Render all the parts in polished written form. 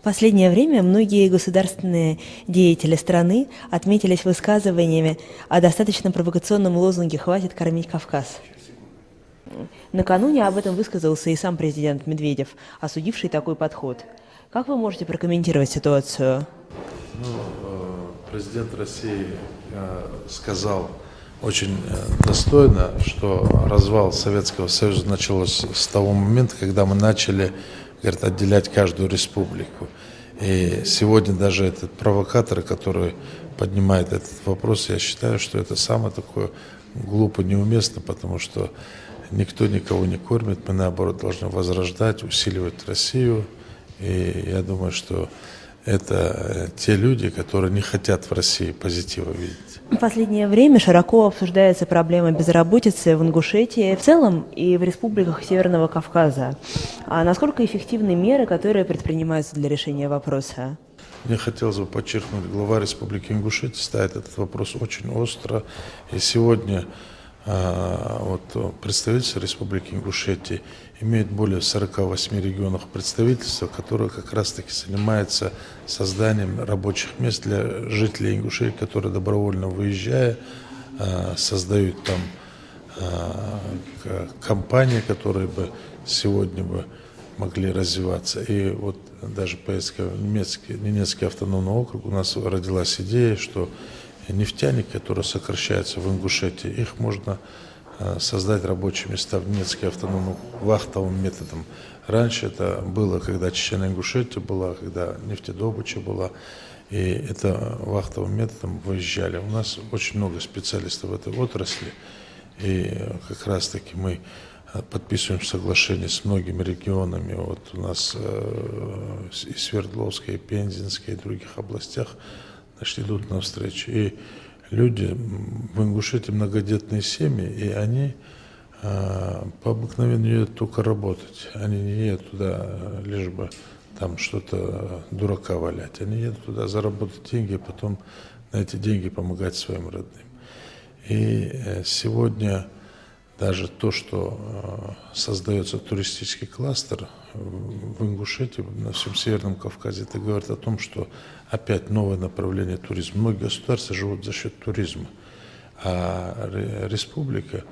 В последнее время многие государственные деятели страны отметились высказываниями о достаточно провокационном лозунге «Хватит кормить Кавказ». Накануне об этом высказался и сам президент Медведев, осудивший такой подход. Как вы можете прокомментировать ситуацию? Президент России сказал очень достойно, что развал Советского Союза начался с того момента, когда мы начали, говорит, отделять каждую республику. И сегодня даже этот провокатор, который поднимает этот вопрос, я считаю, что это самое такое глупо, неуместно, потому что никто никого не кормит, мы наоборот должны возрождать, усиливать Россию. И я думаю, что это те люди, которые не хотят в России позитива видеть. В последнее время широко обсуждается проблема безработицы в Ингушетии в целом и в республиках Северного Кавказа. А насколько эффективны меры, которые предпринимаются для решения вопроса? Мне хотелось бы подчеркнуть, глава Республики Ингушетия ставит этот вопрос очень остро. И сегодня представительство Республики Ингушетия имеет более 48 регионов представительства, которые как раз-таки занимаются созданием рабочих мест для жителей Ингушетии, которые добровольно выезжая, создают там компании, которые бы сегодня бы могли развиваться. И вот даже поездка в Ненецкий автономный округ, у нас родилась идея, что нефтяники, которые сокращаются в Ингушетии, их можно создать рабочие места в Ненецкий автономный округ вахтовым методом. Раньше это было, когда Чечено-Ингушетия была, когда нефтедобыча была, и это вахтовым методом выезжали. У нас очень много специалистов в этой отрасли, и как раз-таки мы подписываем соглашение с многими регионами. Вот у нас и Свердловская, и Пензенская, и в других областях идут навстречу. И люди в Ингушетии многодетные семьи, и они по обыкновению едут только работать. Они не едут туда лишь бы там что-то дурака валять. Они едут туда заработать деньги, а потом на эти деньги помогать своим родным. И сегодня даже то, что создается туристический кластер в Ингушетии, на всем Северном Кавказе, это говорит о том, что опять новое направление туризма. Многие государства живут за счет туризма, а республика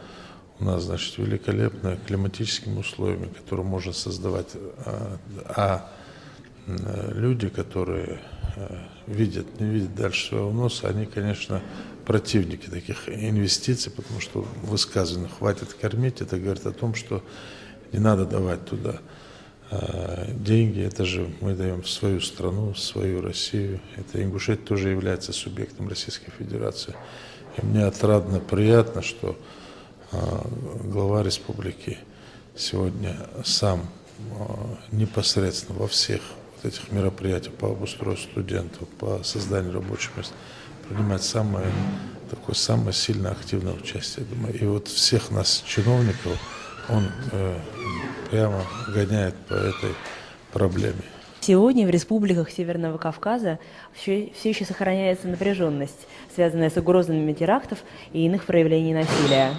у нас, значит, великолепная климатическими условиями, которые можно создавать. Люди, которые не видят дальше своего носа, они, конечно, противники таких инвестиций, потому что высказано «хватит кормить», это говорит о том, что не надо давать туда деньги, это же мы даем в свою страну, в свою Россию. Это Ингушетия тоже является субъектом Российской Федерации. И мне отрадно, приятно, что глава республики сегодня сам непосредственно во всех вот этих мероприятиях по обустройству студентов, по созданию рабочих мест принимает самое сильно активное участие. Думаю. И вот всех нас, чиновников, он прямо гоняет по этой проблеме. Сегодня в республиках Северного Кавказа все еще сохраняется напряженность, связанная с угрозами терактов и иных проявлений насилия.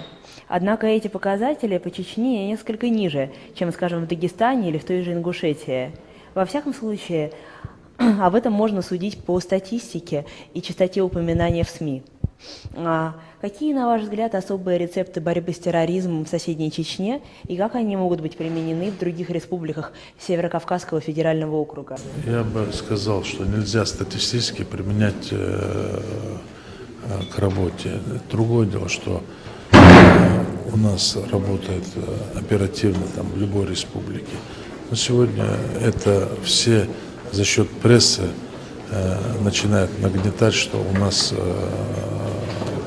Однако эти показатели по Чечне несколько ниже, чем, скажем, в Дагестане или в той же Ингушетии. Во всяком случае, об этом можно судить по статистике и частоте упоминания в СМИ. Какие, на ваш взгляд, особые рецепты борьбы с терроризмом в соседней Чечне и как они могут быть применены в других республиках Северо-Кавказского федерального округа? Я бы сказал, что нельзя статистически применять к работе. Другое дело, что у нас работает оперативно там, в любой республике. Но сегодня это все за счет прессы начинают нагнетать, что у нас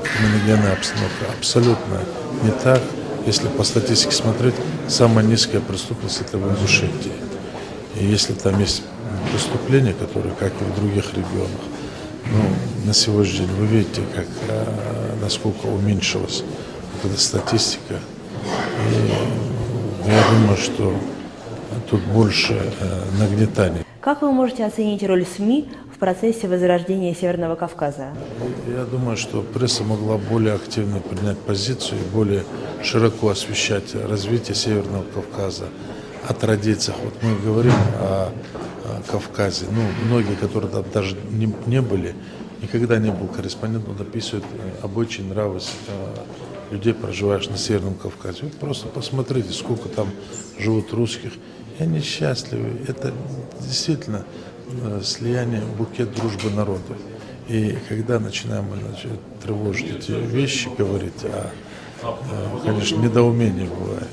криминогенная обстановка абсолютно не так. Если по статистике смотреть, самая низкая преступность это в Ингушетии. И если там есть преступления, которые, как и в других регионах, на сегодняшний день вы видите, насколько уменьшилась вот эта статистика. И я думаю, что тут больше нагнетания. Как вы можете оценить роль СМИ в процессе возрождения Северного Кавказа? Я думаю, что пресса могла более активно принять позицию и более широко освещать развитие Северного Кавказа, о традициях. Вот мы говорим о Кавказе, ну, многие, которые там даже не были, никогда не был корреспондентом, описывают обычаи, нравы людей, проживающих на Северном Кавказе. Вы просто посмотрите, сколько там живут русских, и они счастливы. Это действительно слияние, букет дружбы народов. И когда начинаем мы, тревожить эти вещи, говорить, конечно, недоумение бывает.